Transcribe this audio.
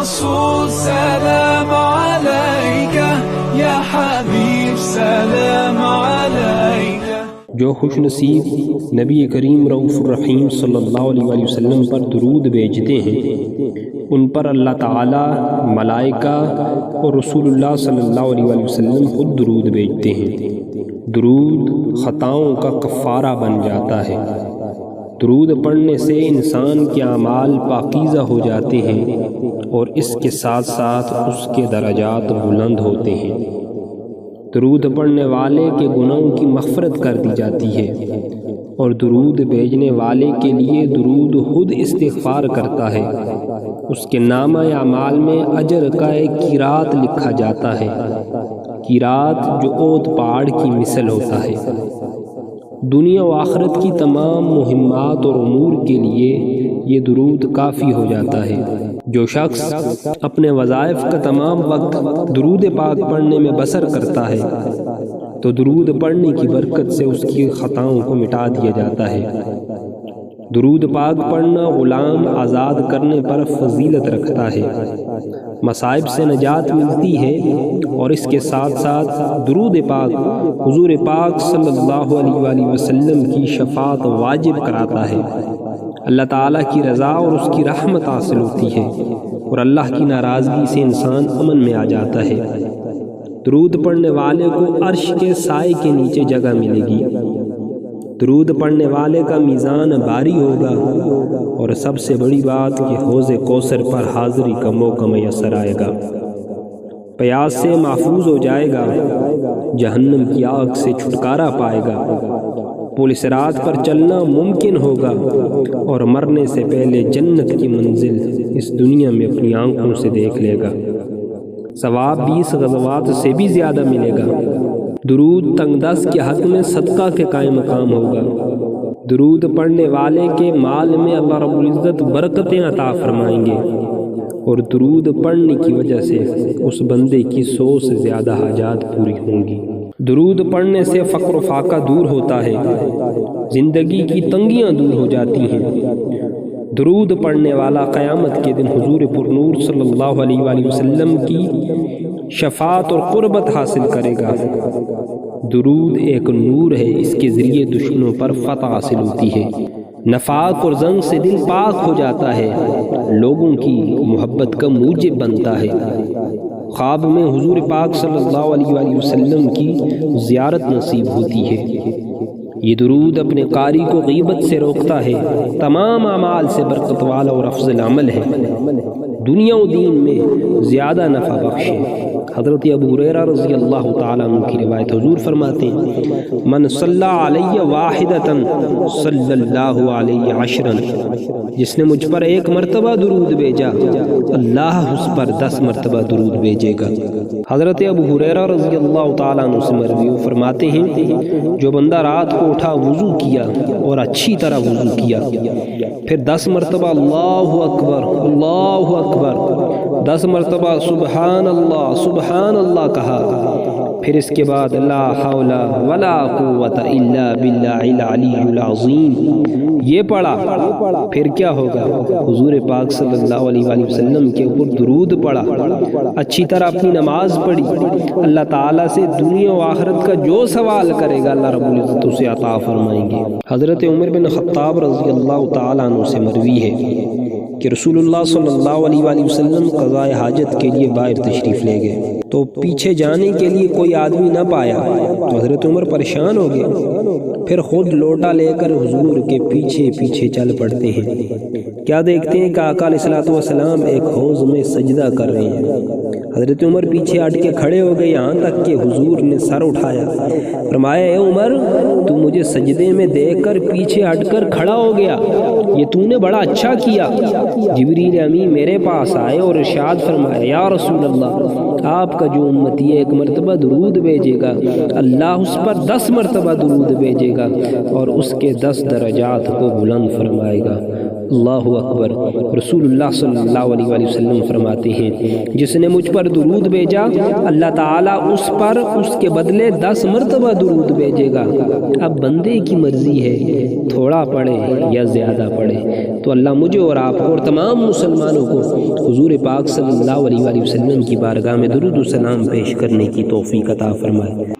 رسول سلام عليك يا حبيب سلام عليك۔ جو خوش نصیب نبی کریم رؤوف الرحیم صلی اللہ علیہ وآلہ وسلم پر درود بھیجتے ہیں ان پر اللہ تعالی، ملائکہ اور رسول اللہ صلی اللہ علیہ وآلہ وسلم خود درود بھیجتے ہیں۔ درود خطاؤں کا کفارہ بن جاتا ہے۔ درود پڑھنے سے انسان کے اعمال پاکیزہ ہو جاتے ہیں اور اس کے ساتھ ساتھ اس کے درجات بلند ہوتے ہیں۔ درود پڑھنے والے کے گناہوں کی مغفرت کر دی جاتی ہے اور درود بھیجنے والے کے لیے درود خود استغفار کرتا ہے۔ اس کے نامہ اعمال میں اجر کا ایک قیراط لکھا جاتا ہے، قیراط جو اوت پہاڑ کی مثل ہوتا ہے۔ دنیا و آخرت کی تمام مہمات اور امور کے لیے یہ درود کافی ہو جاتا ہے۔ جو شخص اپنے وظائف کا تمام وقت درود پاک پڑھنے میں بسر کرتا ہے تو درود پڑھنے کی برکت سے اس کی خطاؤں کو مٹا دیا جاتا ہے۔ درود پاک پڑھنا غلام آزاد کرنے پر فضیلت رکھتا ہے، مصائب سے نجات ملتی ہے، اور اس کے ساتھ ساتھ درود پاک حضور پاک صلی اللہ علیہ وآلہ وسلم کی شفاعت واجب کراتا ہے۔ اللہ تعالیٰ کی رضا اور اس کی رحمت حاصل ہوتی ہے اور اللہ کی ناراضگی سے انسان امن میں آ جاتا ہے۔ درود پڑھنے والے کو عرش کے سائے کے نیچے جگہ ملے گی۔ درود پڑھنے والے کا میزان بھاری ہوگا اور سب سے بڑی بات کہ حوض کوثر پر حاضری کا موقع میسر آئے گا۔ پیاس سے محفوظ ہو جائے گا، جہنم کی آگ سے چھٹکارا پائے گا، پل صراط پر چلنا ممکن ہوگا اور مرنے سے پہلے جنت کی منزل اس دنیا میں اپنی آنکھوں سے دیکھ لے گا۔ ثواب 20 غزوات سے بھی زیادہ ملے گا۔ درود تنگ دست کے حق میں صدقہ کے قائم مقام ہوگا۔ درود پڑھنے والے کے مال میں اللہ رب العزت برکتیں عطا فرمائیں گے اور درود پڑھنے کی وجہ سے اس بندے کی 100 سے زیادہ حاجات پوری ہوں گی۔ درود پڑھنے سے فقر و فاقہ دور ہوتا ہے، زندگی کی تنگیاں دور ہو جاتی ہیں۔ درود پڑھنے والا قیامت کے دن حضور پر نور صلی اللہ علیہ وآلہ وسلم کی شفاعت اور قربت حاصل کرے گا۔ درود ایک نور ہے، اس کے ذریعے دشمنوں پر فتح حاصل ہوتی ہے، نفاق اور زنگ سے دل پاک ہو جاتا ہے، لوگوں کی محبت کا موجب بنتا ہے۔ خواب میں حضور پاک صلی اللہ علیہ وآلہ وسلم کی زیارت نصیب ہوتی ہے۔ یہ درود اپنے قاری کو غیبت سے روکتا ہے، تمام اعمال سے برکت والا اور افضل عمل ہے، دنیا و دین میں زیادہ نفع بخش ہے۔ حضرت ابو ہریرہ رضی اللہ تعالیٰ عنہ کی روایت، حضور فرماتے ہیں من صلی علیہ واحدۃ صلی اللہ علیہ عشرا، جس نے مجھ پر ایک مرتبہ درود بھیجا اللہ اس پر 10 مرتبہ درود بھیجے گا۔ حضرت ابو ہریرہ رضی اللہ تعالیٰ عنہ سے مروی، وہ فرماتے ہیں جو بندہ رات کو اٹھا، وضو کیا اور اچھی طرح وضو کیا، پھر 10 مرتبہ اللہ اکبر اللہ اکبر، 10 مرتبہ سبحان اللہ کہا، پھر اس کے بعد لا حول ولا قوت الا باللہ العلی العظیم یہ پڑھا، پھر کیا ہوگا؟ حضور پاک صلی اللہ علیہ وآلہ وسلم کے اوپر درود پڑھا، اچھی طرح اپنی نماز پڑھی، اللہ تعالیٰ سے دنیا و آخرت کا جو سوال کرے گا اللہ رب العزت اسے عطا فرمائیں گے۔ حضرت عمر بن خطاب رضی اللہ تعالیٰ عنہ سے مروی ہے کہ رسول اللہ صلی اللہ علیہ وآلہ وسلم قضاء حاجت کے لیے باہر تشریف لے گئے تو پیچھے جانے کے لیے کوئی آدمی نہ پایا تو حضرت عمر پریشان ہو گئے، پھر خود لوٹا لے کر حضور کے پیچھے پیچھے چل پڑتے ہیں۔ کیا دیکھتے ہیں کہ آقا علیہ الصلوۃ والسلام ایک حوض میں سجدہ کر رہے ہیں۔ حضرت عمر پیچھے ہٹ کے کھڑے ہو گئے، یہاں تک کہ حضور نے سر اٹھایا، فرمایا اے عمر تو مجھے سجدے میں دیکھ کر پیچھے ہٹ کر کھڑا ہو گیا، یہ تو نے بڑا اچھا کیا۔ جبریل امین میرے پاس آئے اور ارشاد فرمایا یا رسول اللہ، آپ کا جو امتی ایک مرتبہ درود بھیجے گا اللہ اس پر 10 مرتبہ درود بھیجے گا اور اس کے 10 درجات کو بلند فرمائے گا۔ اللہ اکبر۔ رسول اللہ صلی اللہ علیہ وآلہ وسلم فرماتے ہیں جس نے مجھ پر درود بھیجا اللہ تعالیٰ اس پر اس کے بدلے 10 مرتبہ درود بھیجے گا۔ اب بندے کی مرضی ہے تھوڑا پڑھے یا زیادہ پڑھے، تو اللہ مجھے اور آپ کو اور تمام مسلمانوں کو حضور پاک صلی اللہ علیہ وآلہ وسلم کی بارگاہ میں درود و سلام پیش کرنے کی توفیق عطا فرمائے۔